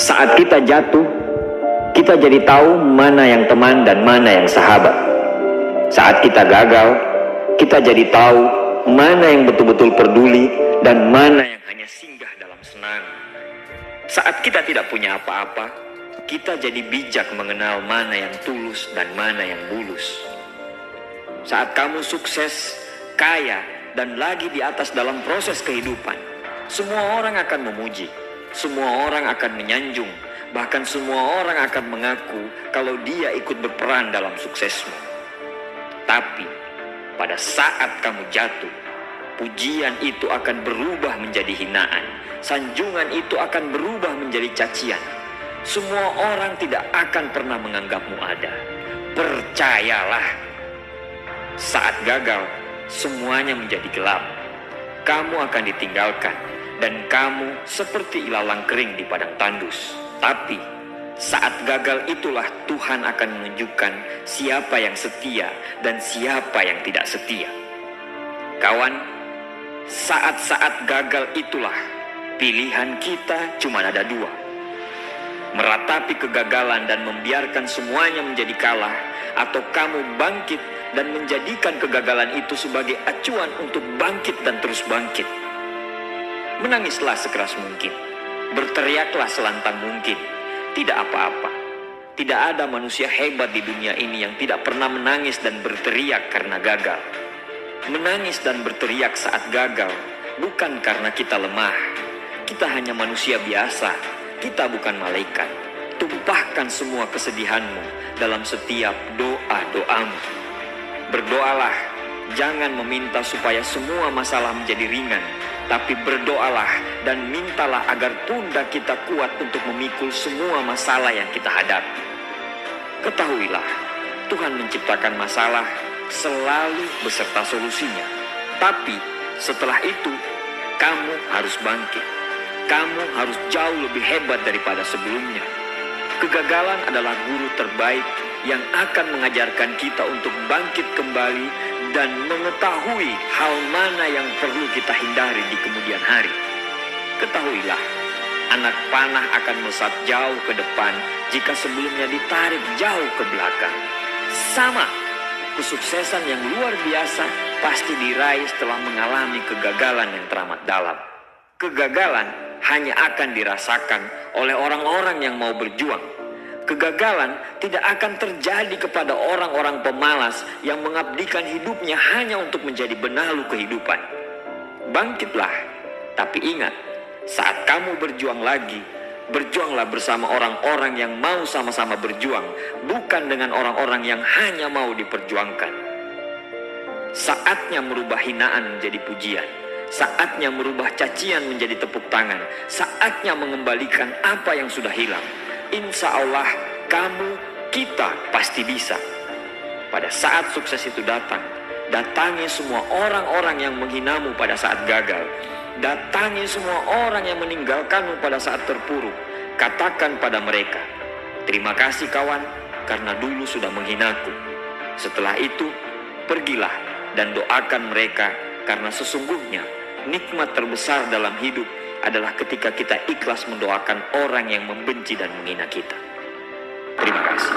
Saat kita jatuh, kita jadi tahu mana yang teman dan mana yang sahabat. Saat kita gagal, kita jadi tahu mana yang betul-betul peduli dan mana yang hanya singgah dalam senang. Saat kita tidak punya apa-apa, kita jadi bijak mengenal mana yang tulus dan mana yang bulus. Saat kamu sukses, kaya, dan lagi di atas dalam proses kehidupan, semua orang akan memuji, semua orang akan menyanjung, bahkan semua orang akan mengaku kalau dia ikut berperan dalam suksesmu. Tapi pada saat kamu jatuh, pujian itu akan berubah menjadi hinaan, sanjungan itu akan berubah menjadi cacian. Semua orang tidak akan pernah menganggapmu ada. Percayalah, saat gagal, semuanya menjadi gelap. Kamu akan ditinggalkan, dan kamu seperti ilalang kering di padang tandus. Tapi saat gagal itulah Tuhan akan menunjukkan siapa yang setia dan siapa yang tidak setia. Kawan, saat-saat gagal itulah pilihan kita cuma ada dua: meratapi kegagalan dan membiarkan semuanya menjadi kalah, atau kamu bangkit dan menjadikan kegagalan itu sebagai acuan untuk bangkit dan terus bangkit. Menangislah sekeras mungkin, berteriaklah selantang mungkin. Tidak apa-apa. Tidak ada manusia hebat di dunia ini yang tidak pernah menangis dan berteriak karena gagal. Menangis dan berteriak saat gagal bukan karena kita lemah. Kita hanya manusia biasa. Kita bukan malaikat. Tumpahkan semua kesedihanmu dalam setiap doa-doamu. Berdoalah, jangan meminta supaya semua masalah menjadi ringan, tapi berdoalah dan mintalah agar pundak kita kuat untuk memikul semua masalah yang kita hadapi. Ketahuilah, Tuhan menciptakan masalah selalu beserta solusinya. Tapi setelah itu, kamu harus bangkit. Kamu harus jauh lebih hebat daripada sebelumnya. Kegagalan adalah guru terbaik yang akan mengajarkan kita untuk bangkit kembali dan mengetahui hal mana yang perlu kita hindari di kemudian hari. Ketahuilah, anak panah akan melesat jauh ke depan jika sebelumnya ditarik jauh ke belakang. Sama, kesuksesan yang luar biasa pasti diraih setelah mengalami kegagalan yang teramat dalam. Kegagalan hanya akan dirasakan oleh orang-orang yang mau berjuang. Kegagalan tidak akan terjadi kepada orang-orang pemalas yang mengabdikan hidupnya hanya untuk menjadi benalu kehidupan. Bangkitlah, tapi ingat, saat kamu berjuang lagi, berjuanglah bersama orang-orang yang mau sama-sama berjuang, bukan dengan orang-orang yang hanya mau diperjuangkan. Saatnya merubah hinaan menjadi pujian. Saatnya merubah cacian menjadi tepuk tangan. Saatnya mengembalikan apa yang sudah hilang. Insya Allah kamu, kita pasti bisa. Pada saat sukses itu datang, datangi semua orang-orang yang menghinamu pada saat gagal. Datangi semua orang yang meninggalkanmu pada saat terpuruk. Katakan pada mereka, terima kasih kawan, karena dulu sudah menghinaku. Setelah itu, pergilah dan doakan mereka, karena sesungguhnya nikmat terbesar dalam hidup adalah ketika kita ikhlas mendoakan orang yang membenci dan menghina kita. Terima kasih.